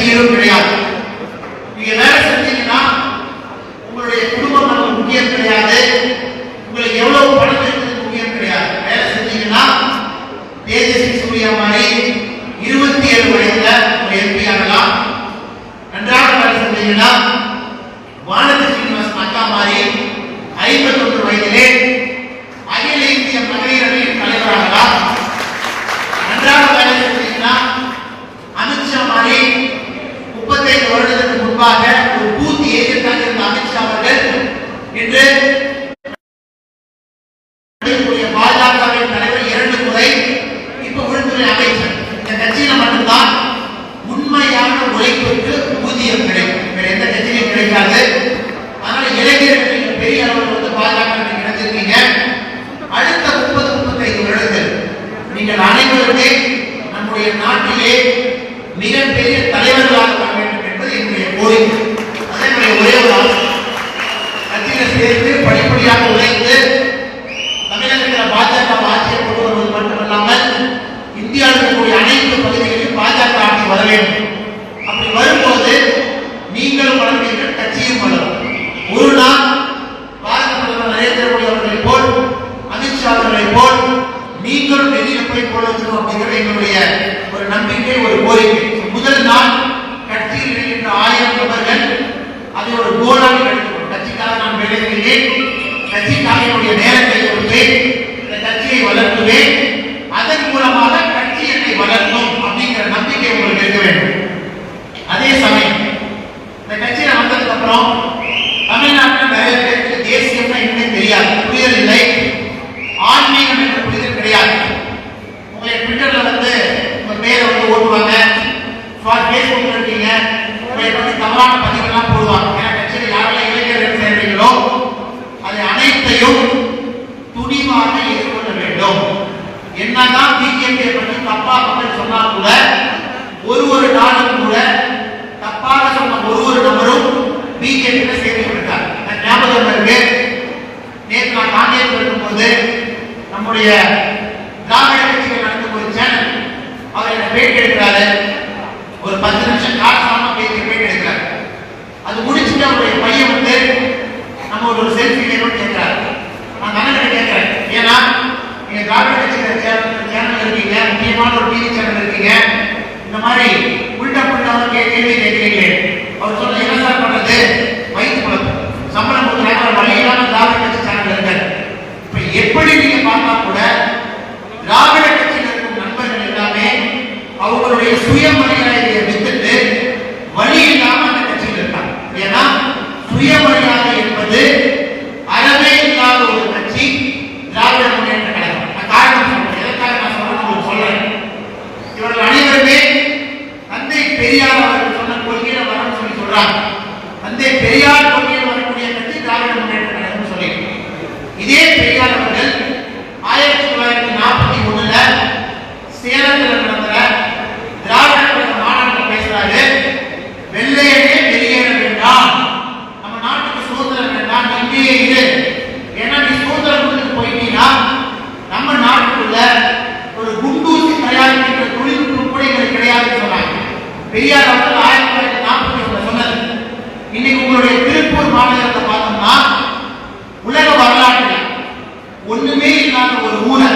Hero கிடையாது. நீங்க வேலை செஞ்சீங்கன்னா உங்களுடைய குடும்பம் நமக்கு முக்கியம் கிடையாது, உங்களுக்கு எவ்வளவு பணம் இருக்கிறது முக்கியம் கிடையாது. வேலை செஞ்சீங்கன்னா தேஜஸ்வி சூர்யா மாதிரி 27 வயதுல ஒரு எம்பி ஆகலாம். நன்றாக வேலை செஞ்சீங்கன்னா வானதி சீனிவாசன் அக்கா மாதிரி 51 வயதிலே அகில இந்திய மகளிர் அணியின் தலைவராகலாம். நன்றாக வேலை செஞ்சீங்கன்னா அமித்ஷா மாதிரி 35 வருடத்துக்கு முன்பாக ஒரு பூத் ஏஜென்டாக இருந்த அமித்ஷா அவர்கள் இன்று பாஜகவின் தலைவர் 2 முறை, இப்ப உள்துறை அமைச்சர். இந்த கட்சியில மட்டும்தான் உண்மையான உழைப்புக்கு ஊதியம் கிடைக்கும், வேற எந்த கட்சியிலும் கிடைக்காது. அதனால இளைஞர்கள் பெரிய அளவில் பாஜக கிடைச்சிருக்கீங்க. அடுத்த 30-35 வருடங்கள் நீங்கள் அனைவருமே நம்முடைய நாட்டிலே மிகப்பெரிய தலைவர்களாக வர வேண்டும் என்பது என்னுடைய கோரிக்கை. அதே ஒரே ஒரு ஆசை, கட்சியில சேர்ந்து படிப்படியாக உழைத்து தமிழகத்தில் பாஜக ஆட்சியை கொண்டு வருவது மட்டுமல்லாமல் இந்தியாவில் இருக்கக்கூடிய அனைத்து பகுதிகளிலும் பாஜக ஆட்சி வர வேண்டும். அப்படி வரும்போது நீங்களும் வளர்ந்தீர்கள், கட்சியும் வளரும். ஒரு நாள் பாரத பிரதமர் நரேந்திர மோடி அவர்களை போல், அமித்ஷா அவர்களை போல் நீங்களும் வெளியில போய் போல வச்சிடும் அப்படிங்கிற எங்களுடைய ஒரு நம்பிக்கை, ஒரு கோரிக்கை. முதல் நாள் கட்சியில் இருக்கின்ற 1000 நபர்கள் அதை ஒரு கோலாக எடுத்துக்கணும். கட்சிக்காக நான் வேலை செய்வேன், கட்சிக்காக என்னுடைய நேரத்தை கொடுப்பேன், இந்த கட்சியை வளர்த்துவேன், அதன் மூலமாக கட்சி என்னை வளர்க்கும் அப்படிங்கிற நம்பிக்கை உங்களுக்கு இருக்க வேண்டும். அதே சமயம் இந்த கட்சியில வந்ததுக்கு அப்புறம் தமிழ்நாட்டில் நிறைய பேருக்கு தேசியம்னா இன்னும் தெரியாது, புரியல் இல்லை, ஆன்மீகம் என்ற புரிதல் கிடையாது. உங்களை ட்விட்டர்ல உங்க பேரை ஓட்டுவாங்க, பேஸ்புக்ல இருக்கீங்க, உங்களை பற்றி தவறான பதிவெல்லாம் போடுவாங்க. ஏன்னா கட்சியில் யாரெல்லாம் இளைஞர்கள் சேர்றீங்களோ அதை அனைத்தையும் துணிவாக எதிர்கொள்ள வேண்டும். என்னதான் பிஜேபி பற்றி தப்பா மக்கள் சொன்னா கூட ஒரு நாளும் கூட தப்பாக சொன்ன ஒரு நபரும் பிஜேபி சேர்ந்து விட்டார். ஞாபகம் இருக்கு, நேற்று நான் காங்கிரஸ் இருக்கும்போது நம்முடைய திராவிட கட்சிகள் நடந்த ஒரு சேனல் அவர் என்ன பேட்டி எடுக்கிறாரு, ஒரு 10 நிமிஷம் காரணமாக பேட்டி எடுக்கிறார். அது முடிச்சுட்டு அவருடைய பையன் நம்ம ஒரு செல்ஃபி கேட்கணும்னு கேட்கிறாரு. நான் கண்ணன் கேட்கிறேன், ஏன்னா நீங்க திராவிட கட்சிகள் சேனல் இருக்கீங்க, முக்கியமான ஒரு டிவி சேனல் இருக்கீங்க, இந்த மாதிரி உள்டா கேள்வி கேட்கிறீங்களே. அவர் சொல்ல என்ன சார் பண்றது, வயிற்று குழப்பம், சம்பளம் கொடுக்குறாங்க, வழியிலான திராவிட கட்சி சேனல் இருக்கு. இப்ப எப்படி நீங்க பார்த்தா கூட திராவிட கட்சியில் இருக்கும் நண்பர்கள் எல்லாமே அவங்களுடைய சுயமரியாதையை வித்துட்டு வழி இல்லாம அந்த கட்சியில் இருக்காங்க. ஏன்னா சுயமரியாதை என்பது அறவே இல்லாத ஒரு கட்சி திராவிட முன்னேற்ற கழகம். காரணம் சொல்றேன், எதற்காக நான் சொல்றேன், இவர்கள் அனைவருமே தந்தை பெரியார் அவர்கள் சொன்ன கொள்கையில வரணும்னு சொல்றாங்க. தந்தை பெரியார் கொள்கையில் வரக்கூடிய கட்சி திராவிட முன்னேற்ற கழகம் சொல்லி, இதே பெரியார் அவர்கள் 1941 சேலத்தில் நடந்த திராவிட கழக மாநாட்டில் பேசுறாரு, வெள்ளையனே வெளியேற வேண்டாம், நம்ம நாட்டுக்கு சுதந்திரம் வேண்டாம், இங்கேயே இரு, ஏன்னா நீ சுதந்திரம் கொடுத்துட்டு போயிட்டீங்கன்னா நம்ம நாட்டுக்குள்ள ஒரு குண்டூசி தயாரிக்கின்ற தொழில்நுட்பம் கூட எங்களுக்கு கிடையாதுன்னு சொன்னாங்க. பெரியார் அவர்கள் 1941 சொன்னது. இன்னைக்கு உங்களுடைய திருப்பூர் மாநகரத்தை பார்த்தோம்னா உலக வரலாற்றில் ஒண்ணுமே இல்லாத ஒரு ஊரை,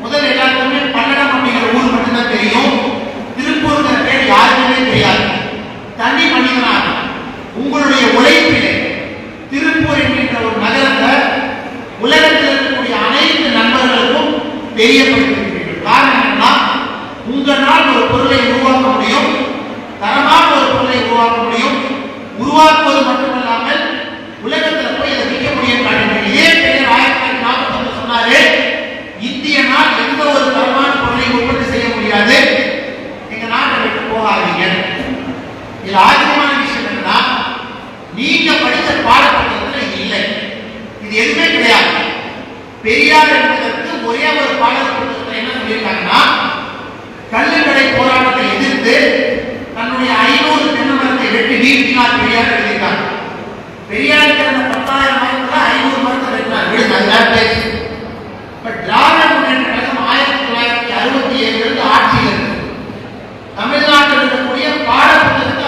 முதல் எல்லாருக்குமே பல்லடம் அப்படிங்கிற ஊர் மட்டும்தான் தெரியும், திருப்பூர்ங்கிற பேர் யாருக்குமே தெரியாது. தனி மனிதனாக உங்களுடைய உழைப்பிலே திருப்பூர் என்கின்ற ஒரு நகரத்தை உலகத்தில் இருக்கக்கூடிய அனைத்து நண்பர்களுக்கும் தெரியப்படுத்திருக்கிறீர்கள். காரணம் என்னன்னா, உங்களால் ஒரு பொருளை உருவாக்க முடியும், தரமான ஒரு பொருளை உருவாக்க முடியும், உருவாக்குவது மட்டுமல்லாமல் உலகத்தில் போய் அதை விற்க முடியும். இதே பெயர் 1940 சொன்னாரு, இந்திய நாள் எந்த ஒரு தரமான பொருளை உற்பத்தி செய்ய முடியாது, எங்க நாட்டை விட்டு போகாதீங்க. இது ஆச்சரியமான விஷயம் என்னன்னா, நீங்க படித்த பாடப்புத்தகத்தில் இல்லை, இது எதுவுமே கிடையாது. பெரியார் என்பதற்கு ஒரே ஒரு பாடப்புத்தகத்தில் என்ன சொல்லியிருக்காங்கன்னா, கள்ளுக்கடை போராட்டத்தை எதிர்த்து தன்னுடைய 500 தென்னை மரத்தை வெட்டி வீழ்த்தினார் பெரியார் எழுதியிருக்காங்க. பெரியார் 10,000 மரத்துல 500 மரத்தை வெட்டினார், விடுங்க. திராவிட முன்னேற்ற கழகம் 1967 ஆட்சியில் இருக்கு. தமிழ்நாட்டில் இருக்கக்கூடிய பாடப்புத்தகத்தை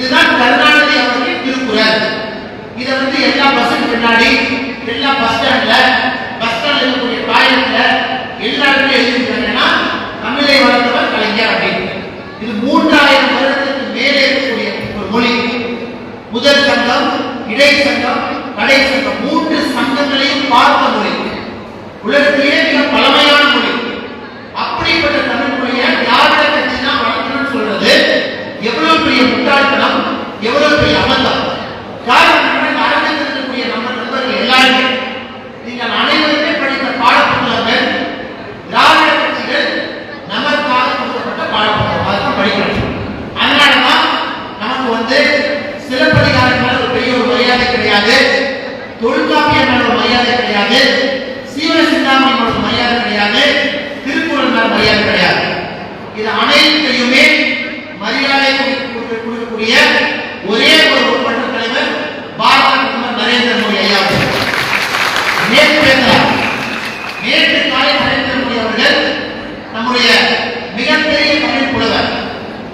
இதுதான் கருணாநிதி அவர்களின் திருக்குறள். இதை எல்லா பஸ்ஸுக்கு பின்னாடி, எல்லா பஸ் ஸ்டாண்ட்ல இருக்கக்கூடிய டாய்லெட்ல எல்லா இடத்துலயும் எழுதிருக்காங்கன்னா தமிழை வளர்த்தவர் கலைஞர் அப்படின்னு. இது 3000 வருடத்துக்கு மேலே இருக்கக்கூடிய ஒரு மொழி. முதல் சங்கம், இடை சங்கம், கடை சங்கம், 3 சங்கங்களையும் பார்த்த மொழி. உலகத்திலேயே மிக பழமையான மொழி. அப்படிப்பட்ட தமிழ் மொழியை திராவிட கட்சி தான் வளர்க்கணும்னு சொல்றது எவ்வளவு பெரிய முட்டாள்தனம், எவ்வளவு பெரிய அபத்தம். காரணம் ஆரம்பித்திருக்கக்கூடிய நம்ம நண்பர்கள் எல்லாருமே நீங்கள் அனைவருமே படித்த பாடப்புத்தகங்கள் திராவிட கட்சிகள் நமக்காக கொடுக்கப்பட்ட பாடப்புத்தகம், அதுதான் படிக்கணும். அதனாலதான் நமக்கு சிலப்பதிகாரம் மேல ஒரு பெரிய ஒரு மரியாதை கிடையாது, தொல்காப்பியம் மேல ஒரு மரியாதை கிடையாது, சீவ சிந்தாமணி ஒரு மரியாதை கிடையாது, திருக்குறள் மேல மரியாதை கிடையாது. இது அனைத்தையுமே மரியாதை கொடுக்கக்கூடிய ஒரே ஒரு உட்பட்ட தலைவர் பாரத பிரதமர் நரேந்திர மோடி ஐயா. நேற்று காலை நரேந்திர மோடி அவர்கள் நம்முடைய மிகப்பெரிய தமிழ் புலவர்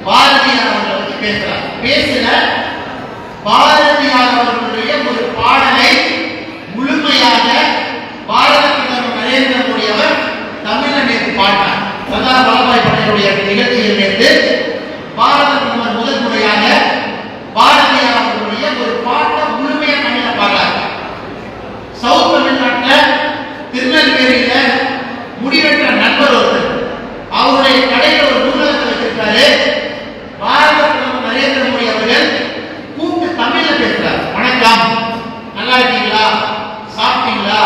பாரதியார் அவர்களை பற்றி பேசுறார். பேசுற பாரதியார் அவர்களுடைய ஒரு பாடலை முழுமையாக பாரத பிரதமர் நரேந்திர மோடி அவர் தமிழை நேற்று பாடினார். சர்தார் வல்லபாய் பட்டேலுடைய நிகழ்ச்சியில் நேற்று பாரத பிரதமர் முதல் முறையாக பாரதியார் அவர்களுடைய ஒரு பாட்டை முழுமையாக தமிழ பாடுறார். சவுத் தமிழ்நாட்டில் திருநெல்வேலியில முடிவெற்ற நண்பர் ஒருத்தர் அவருடைய கடையில் ஒரு நூலகத்தை வச்சிருக்காரு. பாரத பிரதமர் நரேந்திர மோடி அவர்கள் கூப்பிட்டு தமிழ்ல பேசுறார். வணக்கம், நல்லா இருக்கீங்களா, சாப்பிட்டீங்களா,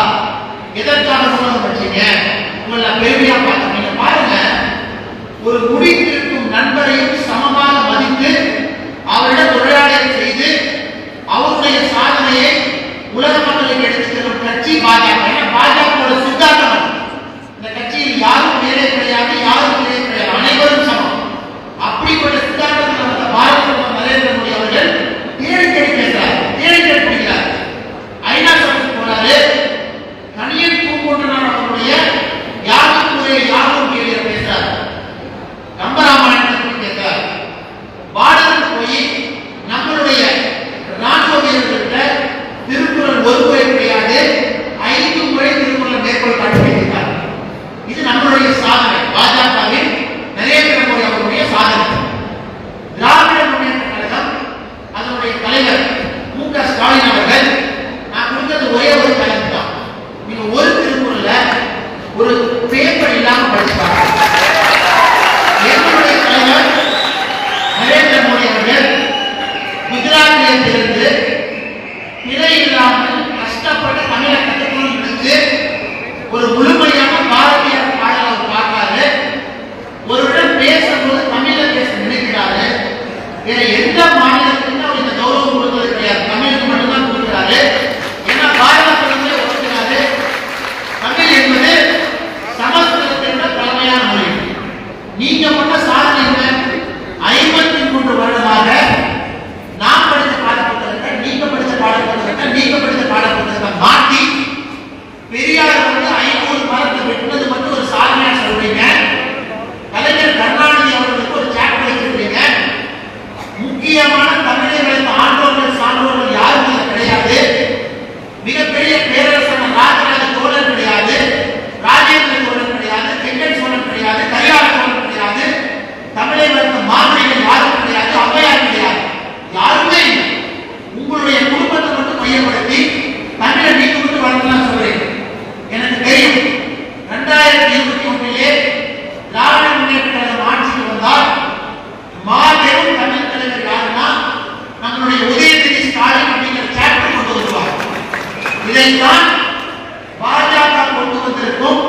எதற்காக நூலகம் வச்சீங்க, உங்களை பெருமையா பார்த்தீங்க. பாருங்க, ஒரு முடித்திருக்கும் நண்பரையும் சமமாக மதித்து அவரிடம் உரையாடல் செய்து அவருடைய சாதனையை உலக மக்களுக்கு எடுத்து செல்லும் கட்சி பாஜக. பாஜக சித்தாந்தம், இந்த கட்சியில் யாரும் மேலே கிடையாது, யாரும் மேலே கிடையாது, அனைவரும் சமம். அப்படிப்பட்ட சித்தாந்தத்தில் வந்த பாரத பிரதமர் நரேந்திர மோடி அவர்கள் தேடி பேசுறார், தேடி பிடிக்கிறார். ஐநா சபைக்கு போறாரு. கணியன் பூங்கொன்றனார் அவருடைய யாருக்குரிய யாரும் கேள்வி பேசுறார். கம்பராமாயணத்தை பற்றி பேசுறார். பாடலுக்கு போய் நம்மளுடைய ராணுவ வீரர்கள்ட்ட திருக்குறள் ஒரு முறை கிடையாது, 5 முறை திருக்குறளை மேற்கோள் காட்டி வைத்திருக்கார். இது நம்மளுடைய சாதனை, பாஜகவின் நரேந்திர மோடி அவருடைய சாதனை. திராவிட முன்னேற்ற கழகம் அதனுடைய தலைவர் மு.க. ஸ்டாலின் அவர்கள், நான் கொடுத்தது ஒரே ஒரு தலைப்பு தான், நீங்க ஒரு திருக்குறள்ல ஒரு பேப்பர் இல்லாம படிச்சுப்பாங்க. எங்களுடைய தலைவர் நரேந்திர மோடி அவர்கள் குஜராத்திலிருந்து பிழை இல்லாமல் கஷ்டப்பட்டு தமிழை கற்றுக்கணும்னு ஒரு முழுமையான பாரதியார் பாடல் அவர் பார்த்தாரு. ஒருவரிடம் பேசும்போது தமிழை பேச நினைக்கிறாரு. வேற எந்த மாநிலத்திலும் அவர் இந்த கௌரவம் கொடுத்தது கிடையாது, தமிழுக்கு மட்டும்தான் கொடுக்கிறாரு. ஏன்னா பாரத பிரதமரே ஒத்துக்கிறாரு, தமிழ் என்பது சமஸ்கிருதத்தின் தலைமையான மொழி. நீங்க பண்ண சாதனை என்ன? 53 வருடமாக நான் படித்த பாடப்புத்தகத்தை, நீங்க படித்த பாடப்புத்தகத்தை, நீங்க படித்த பாடப்புத்தகத்தை மாற்றி பெரியார் 500 மரத்தை வெட்டினது மட்டும் ஒரு சாதனையா சொல்றீங்க. கலைஞர் கருணாநிதி அவர்களுக்கு ஒரு சாப்டர் வச்சிருக்கீங்க. முக்கியமான தமிழை வளர்த்த ஆண்டோர்கள் சான்றோர்கள் யாரும் கிடையாது. மிகப்பெரிய பேரரசர் ராஜராஜ சோழன் கிடையாது, ராஜேந்திர சோழன் கிடையாது, செங்கன் சோழன் கிடையாது, கரிகால சோழன் கிடையாது, தமிழை வளர்த்த மாமனிகள் யாரும் கிடையாது, அவ்வையார் கிடையாது, யாருமே இல்லை. உங்களுடைய குடும்பத்தை மட்டும் மையப்படுத்தி தமிழை நீங்க மட்டும் வளர்க்கலாம் சொல்றீங்க. எனக்கு தெரியும் 2021 திராவிட முன்னேற்ற கழகம் ஆட்சிக்கு வந்தால் மாபெரும் தமிழ் தலைவர் யாருன்னா நம்மளுடைய உதயநிதி ஸ்டாலின் அப்படிங்கிற சாப்டர் கொண்டு வருவார். இதைத்தான் பாஜக கொண்டு வந்திருக்கும்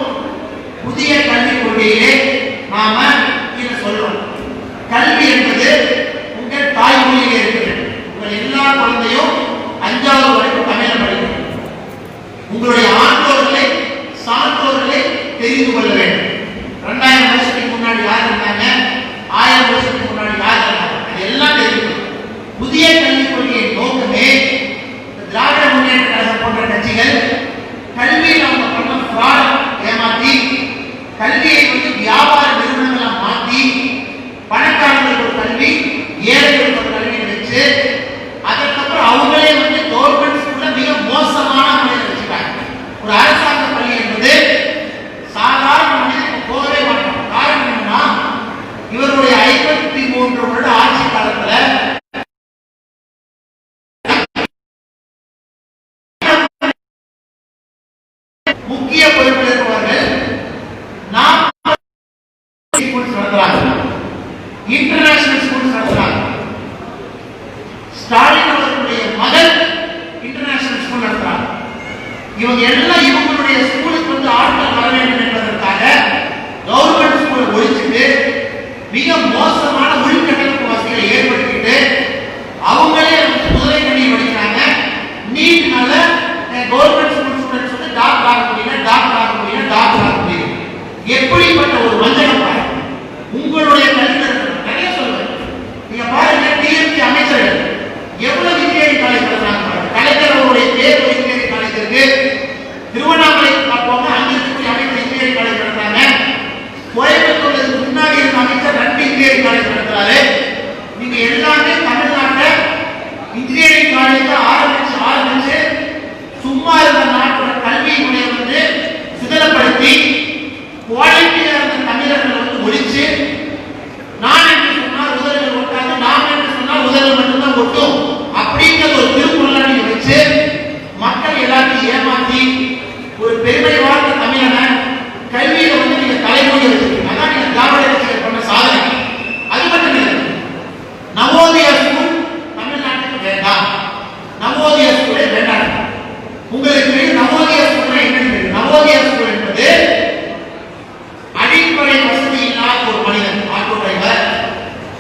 புதிய கல்விக் கொள்கையிலே நாம இதை சொல்றோம். கல்வி என்பது உங்கள் தாய்மொழியிலே இருக்கிறது. உங்கள் எல்லா குழந்தையும் 5வது வரைக்கும் தமிழை படிக்கணும். உங்களுடைய ஆண்டோர்களை சான்றோர்களை தெரிந்து கொள்ள வேண்டும். 2000 வருஷத்துக்கு முன்னாடி யார் இருந்தாங்க, 1000 வருஷத்துக்கு முன்னாடி யார் இருந்தாங்க, இதெல்லாம் தெரியும். புதிய கல்விக் கொள்கையின் நோக்கமே திராவிட முன்னேற்ற கழகம் போன்ற கட்சிகள் இவங்க எல்லாம் இவங்களுடைய ஸ்கூலுக்கு வந்து ஆட்கள் வர வேண்டும் என்பதற்காக கவர்மெண்ட் ஸ்கூலை ஒழிச்சுட்டு மிக மோசமான உள்கட்டமைப்பு வசதிகளை ஏற்படுத்திட்டு அவங்களே வந்து முதலை கல்வி படிக்கிறாங்க. நீட்னால கவர்மெண்ட் ஸ்கூல் ஸ்டூடெண்ட்ஸ் வந்து டாக்டர் ஆக முடியல, டாக்டர் ஆக முடியல, டாக்டர் ஆக முடியல. எப்படிப்பட்ட ஒரு வஞ்சகம் பாருங்க. உங்களுடைய கல்வி நிறைய சொல்லுவேன். நீங்க பாருங்க, டிஎம்சி அமைச்சர்கள் எவ்வளவு இன்ஜினியரிங் காலேஜ் நடத்துறாங்க. கலைஞர் அவருடைய பேர் ஒரு இன்ஜினியரிங் காலேஜ் இருக்கு. திருவண்ணாமலை போங்க, அங்க இருக்கக்கூடிய அமைச்சர் இன்ஜினியரிங் காலேஜ் நடத்துறாங்க. கோயம்புத்தூர்ல முன்னாடி இருந்த அமைச்சர் 2 இன்ஜினியரிங் காலேஜ் நடத்துறாரு. நீங்க எல்லாமே தமிழ்நாட்டில் இன்ஜினியரிங் காலேஜ் ஆரம்பிச்சு சும்மா இருந்த நாட்டோட கல்வி முறையை வந்து சிதறப்படுத்தி குவாலிட்டியா இருந்த தமிழர்கள் வந்து ஒழிச்சு, நான் என்று சொன்னால் உதவிகள் ஒட்டாது, நாம் என்று சொன்னால் உதவிகள் மட்டும்தான் ஒட்டும் அப்படிங்கிற ஒரு திருக்குறளை நீங்க வச்சு மக்கள் எல்லாத்தையும் ஏமாற்றி ஒரு பெருமை வாழ்ந்த தமிழனை கல்வியில வந்து நீங்க தலைமொழி வச்சிருக்கீங்க. அதான் நீங்க திராவிட கட்சிகள் பண்ண சாதனை. அது மட்டும் இல்லை, நவோதயா ஸ்கூல் தமிழ்நாட்டுக்கு வேண்டாம், நவோதயா ஸ்கூலே வேண்டாம். உங்களுக்கு நவோதயா ஸ்கூல் என்ன? நவோதயா ஸ்கூல் என்பது அடிப்படை வசதி இல்லாத ஒரு மனிதன், ஆட்டோ டிரைவர்,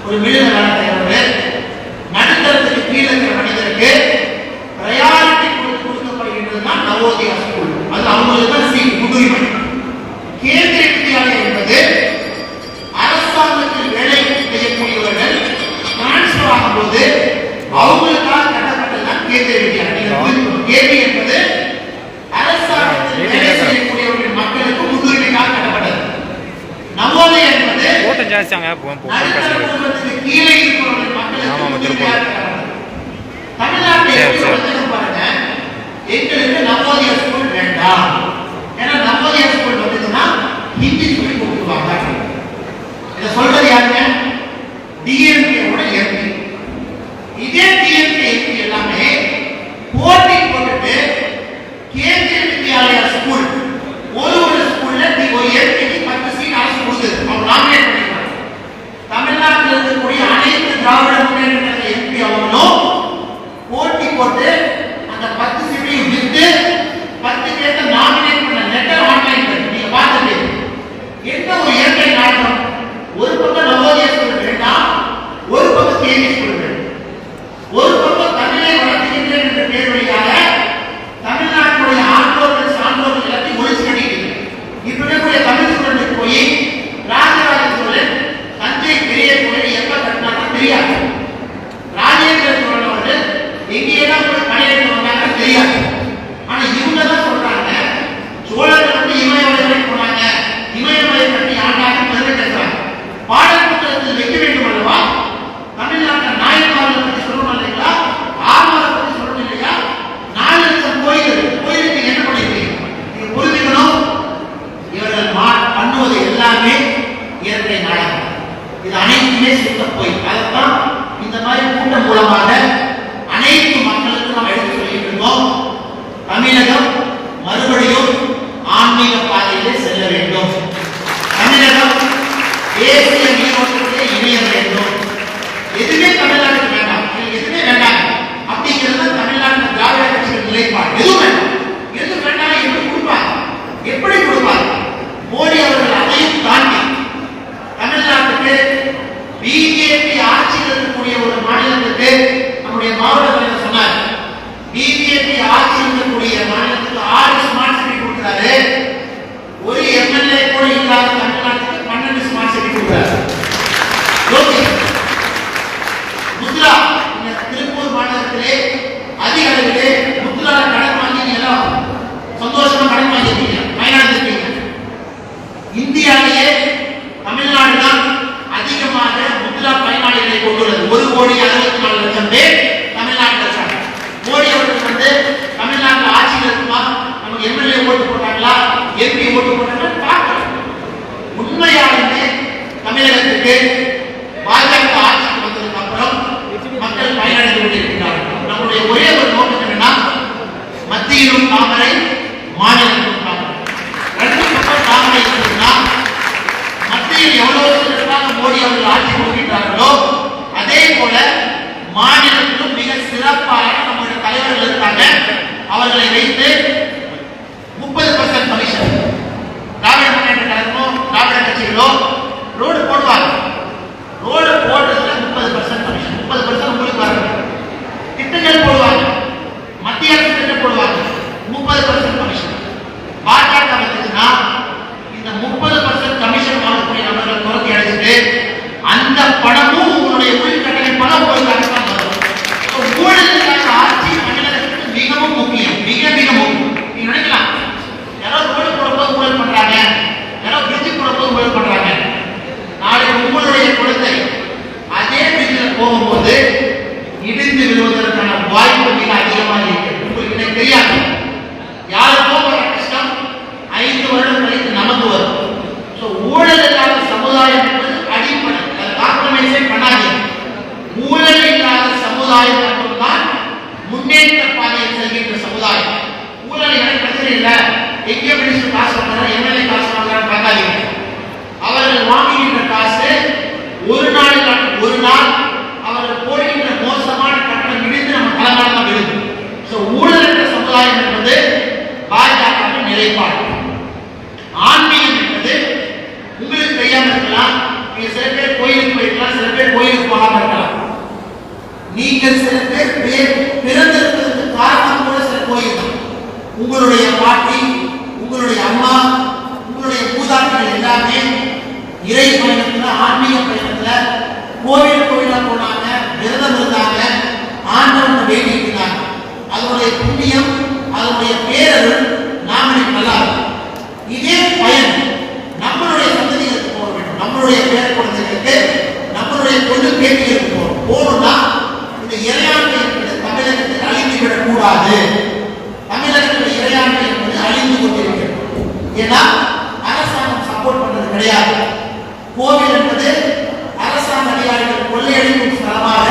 ஒரு மிருக வேலையாளர், நடுத்தரத்துக்கு கீழே இருக்கிற மனிதருக்கு பிரையாரிட்டி கொடுக்கப்படுகின்றதுதான் நவோதயா ஸ்கூல். அது அவங்களுக்கு தான் முன்னுரிமை. கேந்திரிய வித்யாலயம் என்பது அரசாங்கத்தில் வேலை செய்யக்கூடியவர்கள் டிரான்ஸ்பர் ஆகும்போது அவங்களுக்காக கட்டப்பட்டதுதான் கேந்திரிய வித்யாலயம். கேபி என்பது அரசாங்கத்தில் வேலை செய்யக்கூடியவர்கள் மக்களுக்கு முன்னுரிமைக்காக கட்டப்பட்டது. நவோதயா என்பது கீழே இருக்கிறவர்கள் மக்களுக்கு தமிழ்நாட்டில் பாருங்க. எங்களுக்கு நவோதயா ஸ்கூல் வேண்டாம். ஏன்னா நவோதயா ஸ்கூல் வந்துச்சுன்னா ஹிந்தி சொல்லி கொடுத்துருவாங்க. இதை சொல்றது யாருங்க? டிஎம்கேவோட எம்பி. இதே டிஎம்கே எம்பி எல்லாமே போட்டி போட்டுட்டு கேந்திரிய வித்யாலயா ஸ்கூல் ஒரு ஸ்கூல்ல ஒரு எம்பிக்கு 10 சீட் அரசு கொடுத்தது. அவங்க நாமினேட் பண்ணிருக்காங்க. தமிழ்நாட்டில் இருக்கக்கூடிய அனைத்து திராவிட முன்னேற்ற கழக எம்பி அவங்களும் போட்டி போட்டு அந்த 10 சீட்டையும் வித்து 10 பேர்த்த நாமினேட் பண்ண லெட்டர் ஆன்லைன் பண்ணி நீங்க பார்த்துட்டு என்ன ஒரு இயற்கை நாடகம். ஒரு பக்கம் நவோதயா ஸ்கூல் வேண்டாம், ஒரு பக்கம் கேவி ஸ்கூல் வேண்டாம், ஒரு பக்கம் தமிழை வளர்த்துகின்றேன் என்ற பேர் வழியாக தமிழ்நாட்டுடைய ஆண்டோர்கள் சான்றோர்கள் எல்லாத்தையும் ஒழிச்சு கட்டிட்டு இப்ப இருக்கக்கூடிய தமிழ் ஸ்டூடெண்ட் போய் ராஜராஜ சோழன் தஞ்சை பெரிய கோயில் எப்ப கட்டினாலும் தெரியாது. ராஜேந்திர சோழன் அவர்கள் எங்கேயெல்லாம் போய் படையெடுத்து வந்தாங்க தெரியாது. ஆனா இவங்க தான் சொல்றாங்க சோழர்கள் வந்து இமயமலை போனாங்க, இமயமலை கட்டி ஆண்டாங்க பெருமை பேசுறாங்க. பாடல் புத்தகத்தில் வைக்க வேண்டும் அல்லவா? தமிழ்நாட்டில் நாயன்மார்களை பற்றி சொல்லணும் இல்லைங்களா? ஆர்வலை பற்றி சொல்லணும் இல்லையா? 4 லட்சம் கோயிலுக்கு என்ன பண்ணிருக்கீங்க? நீங்க புரிஞ்சுக்கணும், இவர்கள் பண்ணுவது எல்லாமே இயற்கை நாடகம். இது அனைத்துமே சுத்த போய். அதைத்தான் இந்த மாதிரி கூட்டம் மூலமாக அனைத்து மக்களுக்கும் நாம் எடுத்து சொல்லிட்டு இருக்கோம். தமிழகம் மறுபடியும் ஆன்மீக பாதையிலே செல்ல வேண்டும். தமிழகம் தேசிய நீரோட்டத்திலே இணைய வேண்டும். எதுவுமே தமிழ்நாட்டுக்கு வேண்டாம், எதுவுமே வேண்டாம் அப்படிங்கிறது தமிழ்நாட்டில் திராவிட கட்சிகள் நிலைப்பாடு. எதுவும் வேண்டாம், எது வேண்டாம் எப்படி கொடுப்பாங்க? எப்படி கொடுப்பாங்க? மோடி அவர்கள் அதையும் தாண்டி தமிழ்நாட்டுக்கு பிஜேபி ஆட்சியில் இருக்கக்கூடிய ஒரு மாநிலத்துக்கு நம்முடைய மாவட்ட தலைவர் சொன்னார், பிஜேபி ஆட்சியில் இருக்கக்கூடிய மாநிலத்துக்கு 6 ஸ்மார்ட் சிட்டி கொடுக்கிறாரு. ஒரு எம்எல்ஏ கூட இல்லாத தமிழ்நாட்டுக்கு 12 ஸ்மார்ட் சிட்டி கொடுக்கிறாரு. முத்ரா திருப்பூர் மாநிலத்திலே அதிக அளவிலே முத்ரா கடன் வாங்கி எல்லாம் சந்தோஷமா கடன் வாங்கிருக்கீங்க, பயனாளிருக்கீங்க. இந்தியாவிலேயே தமிழ்நாடு தான் அதிகமாக முத்ரா பயனாளிகளை கொண்டுள்ளது. 1,64,00,000 பேர் தமிழ்நாட்டில் இருக்காங்க. மோடி அவர்கள் வந்து தமிழ்நாட்டில் ஆட்சியில் இருக்குமா, நமக்கு எம்எல்ஏ ஓட்டு போட்டாங்களா, எம்பி ஓட்டு போட்டாங்களா பார்க்கலாம். உண்மையாலுமே தமிழகத்துக்கு பாஜக ஆட்சிக்கு வந்ததுக்கு அப்புறம் மக்கள் பயனடைந்து கொண்டிருக்கிறார்கள். நம்முடைய ஒரே ஒரு நோக்கம் என்னன்னா, மத்தியிலும் தாமரை, மாநிலத்திலும் தாமரை. 2 பக்கம் தாமரை இருக்குன்னா மத்தியில் எவ்வளவு மோடி அவர்கள் ஆட்சி கொடுக்கிறார்களோ அதே போல மாநிலத்திலும் மிக சிறப்பாக நம்முடைய தலைவர்கள் இருக்காங்க. அவர்களை வைத்து இடிந்து விழுவதற்கான வாய்ப்பு மிக அதிகமாக இருக்கிறது. உங்களுக்கு எனக்கு தெரியாது, யாருக்கோ வர கஷ்டம் 5 வருடம் கழித்து நமக்கு வரும். ஸோ ஊழல் இல்லாத சமுதாயம் என்பது அடிப்படை, அதை காம்ப்ரமைஸே பண்ணாதீங்க. ஊழல் இல்லாத சமுதாயம் மட்டும்தான் முன்னேற்ற பாதையில் செல்கின்ற சமுதாயம். ஊழல் எனக்கு பிரச்சனை இல்லை, எங்கே மினிஸ்டர் காசு வாங்குறாங்க, எம்எல்ஏ காசு வாங்குறான்னு பார்க்காதீங்க. அவர்கள் வாங்குகின்ற காசு ஒரு நாள் அவர்கள் போடுகின்ற மோசமான கட்டணம் இடிந்து நம்ம தலைமையில தான் விழுது. ஸோ ஊழலற்ற சமுதாயம் என்பது பாஜகவின் நிலைப்பாடு. ஆன்மீகம் என்பது உங்களுக்கு தெரியாம இருக்கலாம், நீங்க சில பேர் கோயிலுக்கு போயிருக்கலாம், சில பேர் கோயிலுக்கு போகாம இருக்கலாம். நீங்கள் சில பேர் பிறந்திருப்பதற்கு காரணம் கூட சில கோயில் தான். உங்களுடைய பாட்டி, உங்களுடைய அம்மா, உங்களுடைய மூதாட்டிகள் எல்லாமே இறை பயணத்துல, ஆன்மீக பயணத்துல கோயிலா போனாங்க, விரதம் இருந்தாங்க, ஆண்டவனை வேண்டிட்டு இருந்தாங்க. அதனுடைய புண்ணியம், அதனுடைய பேரருள் நாம நல்லா இருக்கும். இதே பயன் நம்மளுடைய சந்ததிகளுக்கு போக வேண்டும், நம்மளுடைய பேர குழந்தைகளுக்கு, நம்மளுடைய பொண்ணு பேட்டிகளுக்கு போகணும்னா இந்த இறையாண்மை என்பது தமிழகத்தில் அழிந்துவிடக் கூடாது. தமிழகத்தில் இறையாண்மை என்பது அழிந்து கொண்டிருக்கிறது. ஏன்னா அரசாங்கம் சப்போர்ட் பண்றது கிடையாது. கோவில் என்பது அரசாங்க அதிகாரிகள் கொள்ளையடிக்கும் ஸ்தலமாக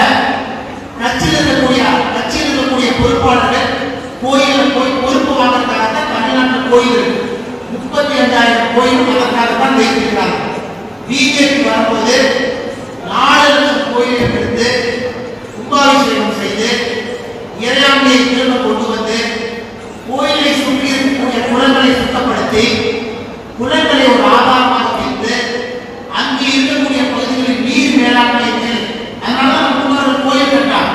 கட்சியில் இருக்கக்கூடிய பொறுப்பாளர்கள் கோயிலில் போய் பொறுப்பு வாங்கறதுக்காக தான் தமிழ்நாட்டில் கோயில் இருக்கு. 35,000 கோயில் அதற்காகத்தான் வைத்திருக்கிறாங்க. பிஜேபி வரும்போது 4 லட்சம் கோயிலை எடுத்து கும்பாபிஷேகம் செய்து இறையாண்மையை திரும்ப கொண்டு வந்து கோயிலை சுற்றி இருக்கக்கூடிய குளங்களை சுத்தப்படுத்தி குளங்களை ஒரு ஆதாரமாக வைத்து அங்கு இருக்கக்கூடிய பகுதிகளில் நீர் மேலாண்மை, அதனாலதான் முன்னோர்கள் கோயில் கட்டாங்க.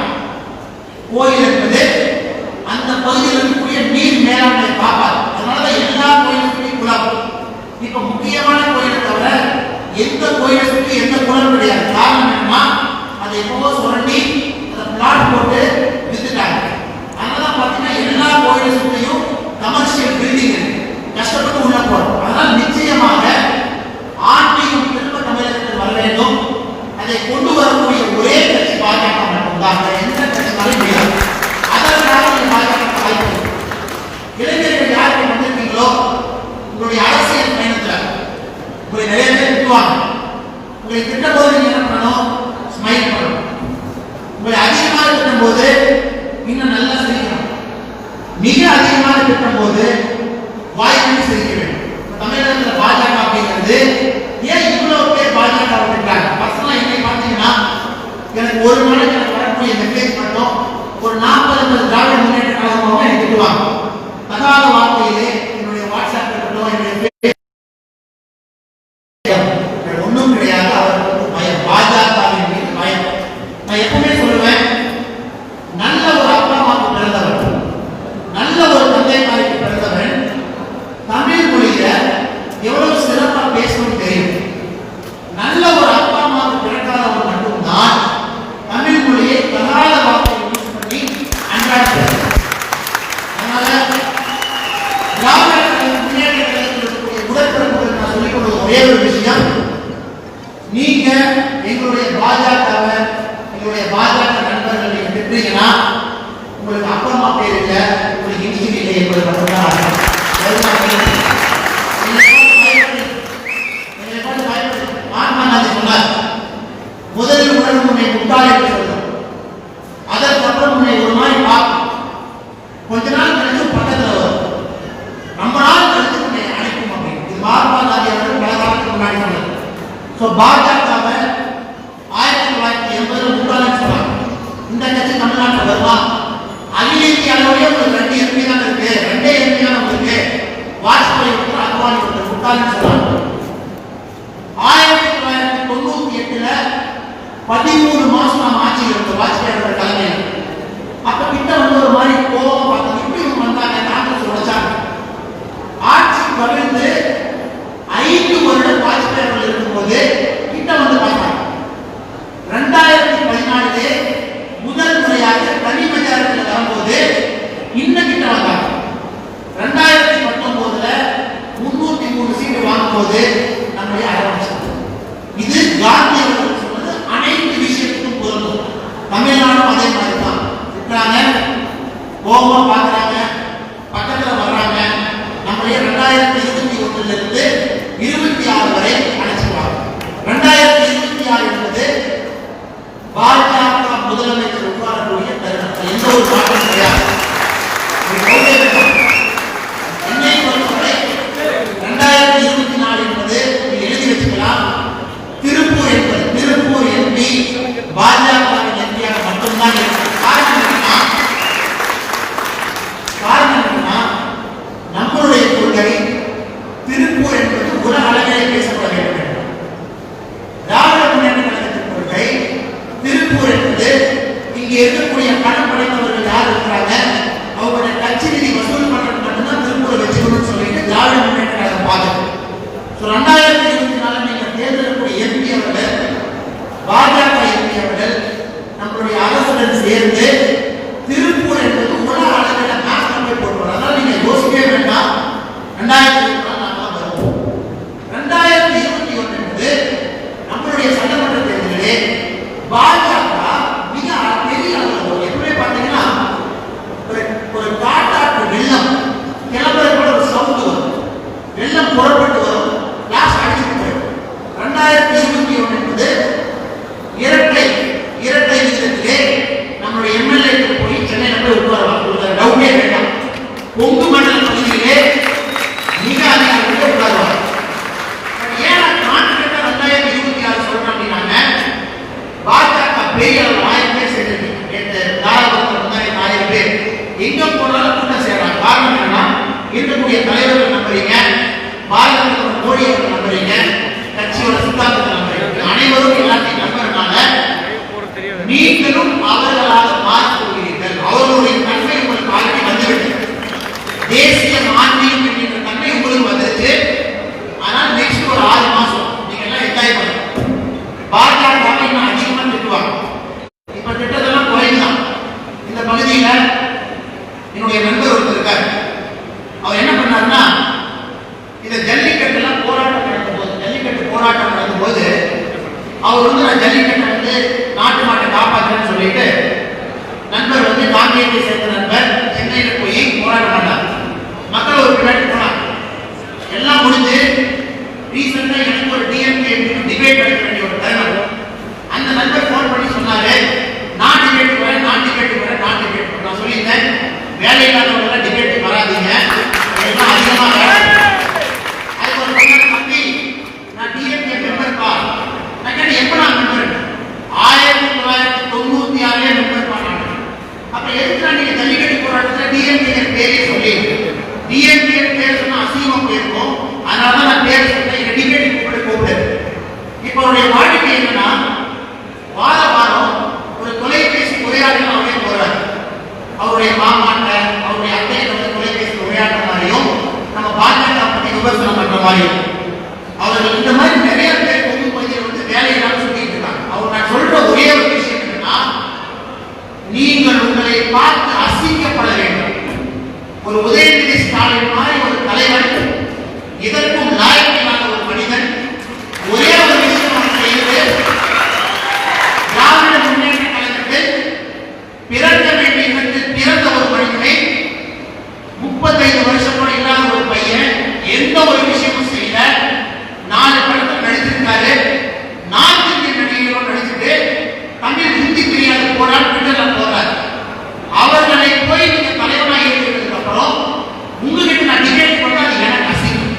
கோயில் என்பது அந்த பகுதியில் இருக்கக்கூடிய நீர் மேலாண்மை காப்பாது. அதனாலதான் எல்லா கோயிலுக்கும் குளம். இப்ப முக்கியமான கோயிலை தவிர எந்த கோயிலை சுற்றி எந்த குளம் கிடையாது. காரணம் என்னன்னா அதை எப்பவோ சுரண்டி அதை பிளாட் போட்டு வித்துட்டாங்க. அதனாலதான் பாத்தீங்கன்னா எல்லா கோயிலை சுற்றியும் கமர்ஷியல் பில்டிங் இருக்கு, கஷ்டப்பட்டு உள்ள போறோம். அதனால நிச்சயமாக ஆன்மீகம் திரும்ப தமிழகத்தில் வர வேண்டும். அதை கொண்டு வரக்கூடிய ஒரே கட்சி பாஜக மட்டும்தான், எந்த கட்சினாலும் முடியாது. அதற்காக பாஜக வாய்ப்பு. இளைஞர்கள் யாருக்கு வந்திருக்கீங்களோ உங்களுடைய அரசியல் பயணத்தில் உங்களை நிறைய பேர் திட்டுவாங்க. உங்களை திட்டம் போது நீங்க என்ன பண்ணணும்? ஸ்மைல் பண்ணணும். உங்களை அதிகமாக திட்டும் போது இன்னும் நல்லா சிரிக்கணும். மிக அதிகமாக திட்டும் போது வாய்ப்பு சிரிக்க வேண்டும். தமிழகத்தில் பாஜக அப்படிங்கிறது ஏன் இவ்வளவு பேர் பாஜக விட்டுட்டாங்க? பர்சனலா என்னை பார்த்தீங்கன்னா எனக்கு ஒரு நாளைக்கு எனக்கு வரக்கூடிய மெசேஜ் மட்டும் ஒரு 40-50 திராவிட முன்னேற்ற கழகமாக எனக்கு திட்டுவாங்க. தகாத வார்த்தையிலே என்னுடைய வாட்ஸ்அப் இருக்கட்டும், என்னுடைய ஒன்றும் கிடையாது. அவருக்கு பயம், பாஜகவின் மீது பயம். நான் எப்பவுமே சொல்லுவேன், நல்ல ஒரு அப்பா அம்மாவுக்கு பிறந்தவர், நல்ல ஒரு தந்தை தாய்க்கு பிறந்தவன் தமிழ் மொழியில எவ்வளவு சிறப்பா பேசணும்னு தெரியும். நல்ல ஒரு அப்பா அம்மாவுக்கு பிறக்காதவர் மட்டும்தான் தமிழ் மொழியை தகாத வார்த்தையை யூஸ் பண்ணி அன்றாட பேசுறார். அதனால திராவிட முன்னேற்ற கழகத்தினுடைய உடற்பிறப்புகள் நான் சொல்லிக் கொள்வது ஒரே ஒரு விஷயம், நீங்க எங்களுடைய பாஜகவை, எங்களுடைய பாஜக நண்பர்கள் நீங்க திட்டுறீங்கன்னா உங்களுக்கு அப்பா அம்மா பேர் இல்லை, உங்களுக்கு இன்ஸ்டியூட் இல்லை என்பது மட்டும்தான். முதலில் உடல் உன்னை முட்டாள் என்று சொல்லும், அதற்கப்புறம் உன்னை ஒரு மாதிரி பார்க்கும், கொஞ்ச நாள் கழிச்சு பக்கத்தில் வரும், ரொம்ப நாள் கழிச்சு உன்னை அழைக்கும் அப்படின்னு. இது மகாத்மா காந்தி அவர்கள் பல காலத்துக்கு முன்னாடி சொன்னது. ஸோ பாஜகவை 1980 முட்டாள்னு சொன்னாங்க. இந்த கட்சி தமிழ்நாட்டில் வருமா? அகில இந்திய அளவிலே உங்களுக்கு 2 எம்பி தான் இருக்கு, 2 எம்பி தான் உங்களுக்கு. வாஜ்பாய் ஒருத்தர், அத்வானி ஒருத்தர் முட்டாள்னு சொன்னாங்க. 1998 13 மாசம் நாம் ஆட்சியில் இருந்தோம் வாஜ்பாயோட தலைமையில். அப்ப கிட்ட வந்து ஒரு மாதிரி கோபம் பார்த்தோம், இப்படி வந்தாங்க, காங்கிரஸ் உடைச்சாங்க. ஆட்சி கவிழ்ந்து 5 வருடம் வாஜ்பாய் அவர்கள் இருக்கும்போது கிட்ட வந்து பார்த்தாங்க. 2014 முதல் முறையாக தனி மெஜாரிட்டியில் வரும்போது இன்னும் கிட்ட வந்தாங்க. 2019 303 சீட்டு வாங்கும்போது நம்மளை ஆரம்பிச்சாங்க. இது காந்தி அவர்கள் சொன்னது அனைத்து விஷயத்துக்கும் அதே மாதிரி தான் திட்டுறாங்க, கோபமா பார்க்குறாங்க, பக்கத்தில் வர்றாங்க. நம்மளே 2021 இருந்து 26 வரை அழைச்சிருவாங்க. 2026 என்பது பாஜக முதலமைச்சர் உட்காரக்கூடிய தருணம். எந்த ஒரு மாற்றம் கிடையாது. என்னை பொறுத்தவரை 2024 என்பது எழுதி வச்சுக்கலாம். திருப்பூர் என்பது திருப்பூர் எம்பி பாஜகவின் எம்பியாக மட்டும்தான் இருக்கு. காரணம் என்னன்னா நம்மளுடைய கொள்கை திருப்பூர் என்பது உலக அளவிலே பேசப்பட வேண்டும். திராவிட முன்னேற்ற கழகத்தின் கொள்கை திருப்பூர் என்பது இங்கே இருக்கக்கூடிய பணம் படைத்தவர்கள் யார் இருக்கிறாங்க, அவங்களுடைய கட்சி நிதி வசூல் பண்றது மட்டும்தான் திருப்பூரை வச்சுக்கணும்னு சொல்லிட்டு திராவிட முன்னேற்ற கழகம் பார்க்குது. 2024 நீங்க தேர்ந்தெடுக்கக்கூடிய எம்பி அவர்கள், பாஜக எம்பி அவர்கள் நம்மளுடைய அரசுடன் சேர்ந்து திருப்பூர் என்பது உலக அளவில் மேப் போய் போட்டுருவோம். அதனால நீங்க யோசிக்கவே வேண்டாம். 2024 வருவோம். 2021 என்பது நம்மளுடைய சட்டமன்ற தேர்தலிலே பாஜக மிக பெரிய அளவில் எப்பவுமே பார்த்தீங்கன்னா ஒரு காட்டாற்று வெள்ளம் கிளம்புறது கூட ஒரு சவுண்ட் வரும், வெள்ளம் புறப்பட்டு வரும், லாஸ்ட் அடிச்சுட்டு போயிடும். 2021 என்பது இரட்டை விகிதத்திலே நம்மளுடைய எம்எல்ஏ போய் சென்னையில் போய் உட்காருவாங்க. டவுட்டே வேண்டாம். கொங்கு மண்டல பகுதியிலே மிக அதிகமாக உட்காருவாங்க. ஏன் கான்பிடண்டா 2026 சொல்றோம் அப்படின்னாங்க, பாஜக பெரிய 1000 பேர் சேர்ந்துருக்கு. தாராபுரத்தில் 1000 பேர் எங்க போனாலும் கூட்டம் சேர்றாங்க. காரணம் என்னன்னா இருக்கக்கூடிய தலைவர்கள் நம்புறீங்க, பாரத பிரதமர் மோடி அவர்கள் நம்புறீங்க, கட்சியோட சித்தாந்தத்தை நம்புறீங்க, அனைவரும் எல்லாத்தையும் நம்புறதுனால நீங்களும் அவர்களாக மாறிக்கொள்கிறீர்கள். அவர்களுடைய தன்மை உங்களுக்கு ஆல்ரெடி வந்துவிட்டது. தேசிய ஆன்மீகம் என்கின்ற தன்மை உங்களுக்கு வந்துருச்சு. ஆனால் நெக்ஸ்ட் ஒரு 6 மாசம் நீங்க எல்லாம் என்ஜாய் பண்ணணும். பாஜக இன்னும் அதிகமா திட்டுவாங்க. இப்ப திட்டத்தெல்லாம் குறையுதான். இந்த பகுதியில என்னுடைய நண்பர் ஒருத்தர் இருக்காரு. அவர் என்ன பண்ணாருன்னா, இந்த ஜல்லிக்கட்டு எல்லாம் போராட்டம் நடக்கும் போது அவர் நான் ஜல்லிக்கட்டை நாட்டு மாட்டை காப்பாற்றுறேன்னு சொல்லிட்டு நண்பர் காந்தியத்தை சேர்ந்த நண்பர் சென்னையில போய் போராட்டம் பண்ணார். மக்கள் ஒரு பின்னாடி போனாங்க. எல்லாம் முடிஞ்சு ரீசெண்டா எனக்கு ஒரு டிஎம்கே டிபேட் நடக்க வேண்டிய ஒரு தருணம். அந்த நண்பர் போன் பண்ணி சொன்னாரு, நான் டிபேட் வரேன். நான் சொல்லியிருந்தேன், வேலை இல்லாதவங்க டிபேட் வராதீங்க, எல்லாம் அதிகமா அதுக்கு ஒரு தம்பி நான் டிஎம்கே மெம்பர் பா. நான் கேட்டேன், எப்ப நான் மெம்பர்? 1996 மெம்பர் பண்ணாங்க. அப்ப எதுக்கு நீங்க ஜல்லிக்கட்டு போராட்டத்தில் டிஎம்கே பேரே சொல்லி, டிஎம்கே பேர் சொன்னா அசிங்கமா போயிருக்கும். அதனாலதான் நான் பேர் சொன்னேன், டிபேட் கூப்பிடு. இப்ப அவருடைய வாடிக்கை என்னன்னா, வாரம் ஒரு தொலைபேசி உரையாடல் அவரே போறாரு. அவருடைய மாமாட்ட அவருடைய அத்தையில தொலைபேசி உரையாடுற மாதிரியும் நம்ம பாஜக பத்தி விமர்சனம் பண்ற மாதிரியும் அவர்கள் இந்த மாதிரி நிறைய பேர் பொது பகுதியில் வேலையெல்லாம் சொல்லிட்டு இருக்காங்க. அவர் நான் சொல்ற ஒரே ஒரு விஷயம் என்னன்னா, நீங்கள் உங்களை பார்த்து அசிங்கப்பட வேண்டும். ஒரு உதயநிதி ஸ்டாலின் மாதிரி ஒரு தலைவர், இதற்கும் லாயக்கில்லாத ஒரு மனிதன், ஒரே ஒரு விஷயம் அவர் செய்து திராவிட முன்னேற்ற கழகத்தில் பிறக்க வேண்டிய இடத்தில் பிறந்த ஒரு மனிதனை 35 வருஷம் இல்லாத ஒரு பையன் எந்த ஒரு விஷயமும் செய்யல. 4 படத்தில் நடிச்சிருக்காரு. நார்த் இந்தியன் நடிகர்களோடு நடிச்சுட்டு தமிழ் ஹிந்தி தெரியாத போராட்டம் ட்விட்டர்ல போறாரு. அவர்களை போய் நீங்க தலைவராக இருக்கிறதுக்கு அப்புறம் உங்ககிட்ட நான் டிபேட் பண்ணா அது எனக்கு அசிங்கம்.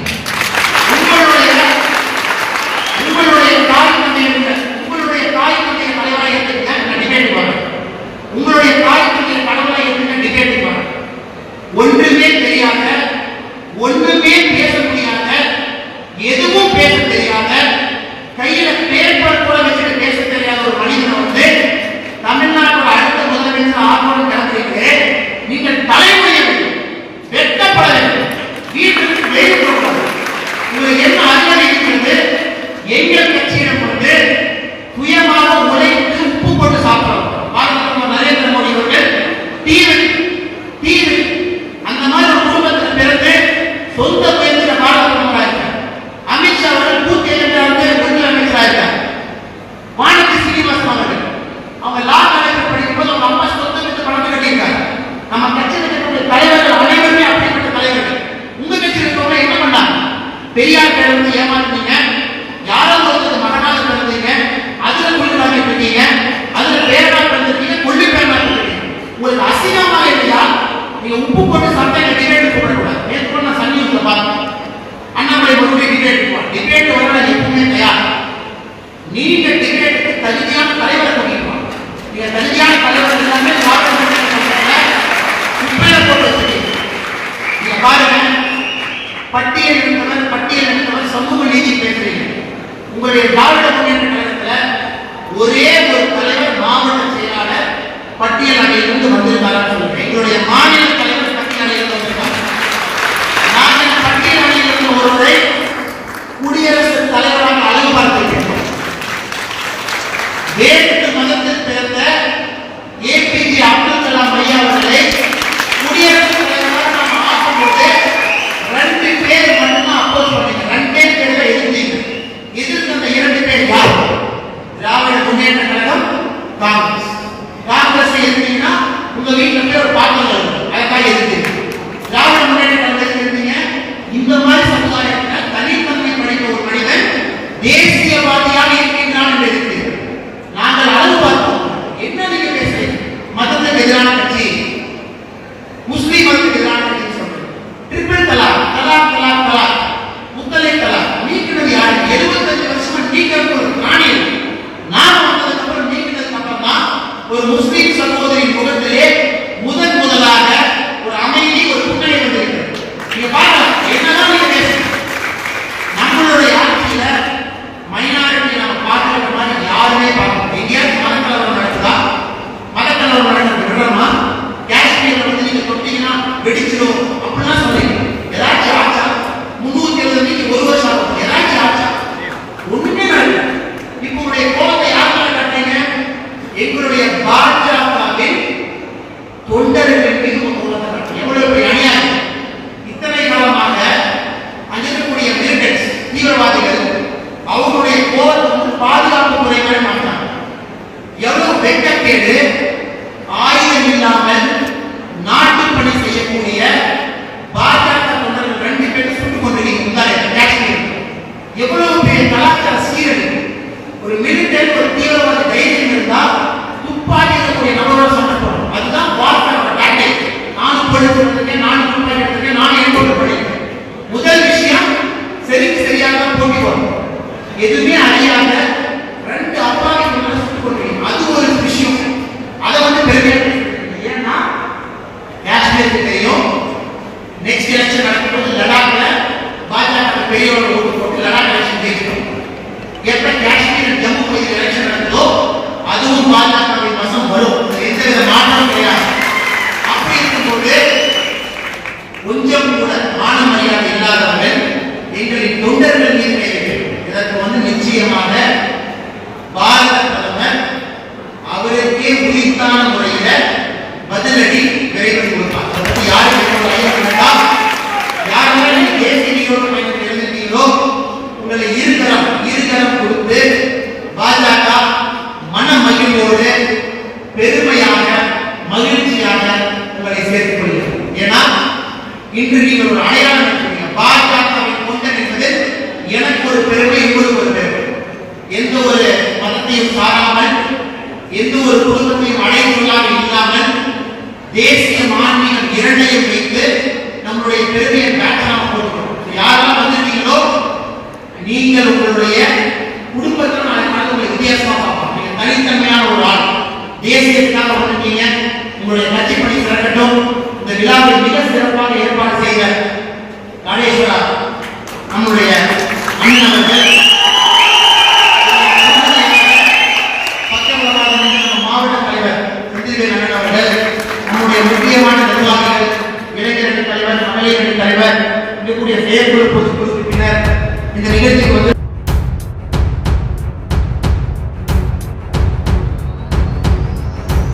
உப்பு போட்டு சாப்பிட்டா டிபேட் கூப்பிடக்கூடாது. நேற்று நான் சன் நியூஸ்ல பார்த்தேன். அண்ணாமலை மறுபடியும் டிபேட் வர எப்பவுமே தயார். நீங்க டிபேட்டுக்கு தகுதியான தலைவரை கொண்டிருக்கோம். நீங்க தகுதியான தலைவர் எல்லாமே குப்பையில போட்டு வச்சிருக்கீங்க. நீங்க பாருங்க, பட்டியல் எடுத்தவர் சமூக நீதி பேசுறீங்க. உங்களுடைய திராவிட முன்னேற்ற கழகத்துல ஒரே ஒரு தலைவர் மாவட்ட செயலாளர் பட்டியல் அணையிலிருந்து வந்திருக்காரான்னு சொல்லுங்க. எங்களுடைய மாநில தலைவர் பட்டியல் அணையிலிருந்து வந்திருக்காங்க. நாங்கள் பட்டியல் அணையிலிருந்து ஒருவரை குடியரசுத் தலைவராக அழகு பார்த்திருக்கிறோம். வேறு மதத்தில் பிறந்த ஏபிஜே அப்துல் கலாம் ஐயா அவர்களை குடியரசுத் தலைவராக நாம் ஆக்கும்போது 2 பேர் மட்டும்தான் அப்போஸ் பண்ணீங்க. 2 பேர்ல எதிர்த்தீங்க. எதிர்த்து அந்த 2 பேர் யார்? திராவிட முன்னேற்ற கழகம், காங்கிரஸ். காங்கிரஸ் எதிர்த்தீங்கன்னா உங்க வீட்டுல போய் ஒரு பாத்திரம் இருக்கும், அதுக்காக எதிர்த்தீங்க. திராவிட முன்னேற்ற கழகத்தை எதிர்த்தீங்க. இந்த மாதிரி சமுதாயத்தில் தனித்தன்மை படைத்த ஒரு மனிதன் தேசியவாதியாக இருக்கின்றான் என்று எதிர்த்தீங்க. நாங்கள் அளவு பார்த்தோம். என்ன நீங்க பேசுறீங்க? மதத்துக்கு எதிரான கட்சி, முஸ்லீம் மதத்துக்கு எதிரான கட்சி சொல்றீங்க. ட்ரிபிள் தலாக், தலாக் தலாக் தலாக், முத்தலை தலாக் நீக்கினது யாரு? 75 வருஷமா நீக்கிறது ஒரு பிராணியம். நான் வந்ததுக்கு அப்புறம் நீக்கினதுக்கு அப்புறம் தான் ஒரு முஸ்லீம் சகோதரின் முகத்திலே முதலாக ஒரு அமைதி, ஒரு புன்னகை வந்திருக்கிறது. நீங்க பாருங்க, என்னதான் நீங்க பேசுறீங்க. நம்மளுடைய ஆட்சியில மைனாரிட்டி நம்ம பார்க்கிற மாதிரி யாருமே பார்க்கணும். எங்கேயாவது மதக்கலவரம் நடக்குதா? மதக்கலவரம் நடக்கிறது விடுறோமா? காஷ்மீர்ல வந்து நீங்க தொட்டீங்கன்னா வெடிச்சிடும் அப்படிலாம் சொல்றீங்க. ஏதாச்சும் ஆச்சா? 370 ஒரு வருஷம் ஆகும். ஏதாச்சும் ஆச்சா? ஒண்ணுமே நடக்கல. இப்போ உடைய கோபத்தை யாருக்காக காட்டுறீங்க? எங்களுடைய பாஜகவின் தொண்டர்கள் மீது கோபத்தை காட்டுறீங்க. எவ்வளவு பெரிய அநியாயம்! இத்தனை காலமாக அங்கிருக்கக்கூடிய மிலிட்டன்ஸ், தீவிரவாதிகள் அவங்களுடைய கோபத்தை வந்து பாதுகாப்பு துறைகளை மாட்டாங்க. எவ்வளவு வெட்டக்கேடு! ஆயுதம் இல்லாமல் நாட்டு பணி செய்யக்கூடிய பாஜக தொண்டர்கள் 2 பேர் சுட்டுக் கொண்டிருக்கீங்க. காஷ்மீர் எவ்வளவு பெரிய கலாச்சார சீரழிவு! ஒரு மிலிட்டரி, ஒரு தீவிரவாத தைரியம் இருந்தா துப்பாக்கி இருக்கக்கூடிய நபரோட சண்டை போடணும். அதுதான் வார்த்தை டாக்டிக். நானும் படிச்சிருக்கேன், நானும் துப்பாக்கி எடுத்திருக்கேன், நானும் என்கவுண்டர் பண்ணிருக்கேன். முதல் விஷயம் சரியாக போட்டி வரும். எதுவுமே அறியாத 2 அப்பாவி சுட்டுக் கொண்டிருக்கீங்க. அது ஒரு விஷயம். அதை வந்து பெருமையா ஏன்னா காஷ்மீருக்கு தெரியும். நெக்ஸ்ட் எலெக்ஷன் நடக்கும்போது லடாக்ல பாஜக பெரிய ஒரு ஓட்டு போட்டு லடாக் எலெக்ஷன் ஜெயிச்சிடும். எப்ப காஷ்மீர் ஜம்மு பகுதியில் எலெக்ஷன் நடக்குதோ அதுவும் பாஜகவின் வசம் வரும். எந்தவித மாற்றமும் கிடையாது. அப்படி இருக்கும்போது கொஞ்சம் கூட மான மரியாதை இல்லாதவர்கள் எங்களின் தொண்டர்கள் மீது கைவிடும். இதற்கு வந்து நிச்சயமாக பாரத பிரதமர் அவருக்கே உரித்தான முறையில பதிலடி விரைவில் கொடுப்பார். அதை பற்றி யாருக்கு யாரெல்லாம் நீங்க தேசிய நீரோட்ட பயணத்தில் எழுதிட்டீங்களோ உங்களை இருகரம் கொடுத்து பாஜக மன மகிழ்வோடு பெருமையாக மகிழ்ச்சியாக உங்களை சேர்த்துக் கொள்கிறது. ஏன்னா இன்று நீங்கள் ஒரு அடையாளம் எடுத்துக்கீங்க. பாஜகவின் தொண்டன் என்பது எனக்கு ஒரு பெருமை, உங்களுக்கு ஒரு பெருமை. எந்த ஒரு மதத்தையும் சாராமல், எந்த ஒரு குடும்பத்தையும் அடைந்துள்ளாக இல்லாமல் தேசிய ஆன்மீகம் இரண்டையும் வைத்து நம்மளுடைய பெருமையை பேட்டராக போட்டுக்கிறோம். யாரெல்லாம் வந்திருக்கீங்களோ நீங்கள் உங்களுடைய குடும்பத்தில் நாளைக்கு உங்களை வித்தியாசமா பார்ப்போம். நீங்க தனித்தன்மையான ஒரு ஆள். தேசியத்துக்காக வந்திருக்கீங்க. உங்களுடைய கட்சி பணி சிறக்கட்டும். இந்த விழாவை மிக சிறப்பாக ஏற்பாடு செய்த காளேஸ்வரா நம்முடைய அண்ணன் அவர்கள், மாவட்ட தலைவர் செந்தில்வேல் அண்ணன் அவர்கள், நம்முடைய முக்கியமான நிர்வாகிகள், இளைஞரணி தலைவர், மகளிரணி தலைவர், இருக்கக்கூடிய செயற்குழு பொதுக்குழு உறுப்பினர் இந்த நிகழ்ச்சிக்கு வந்து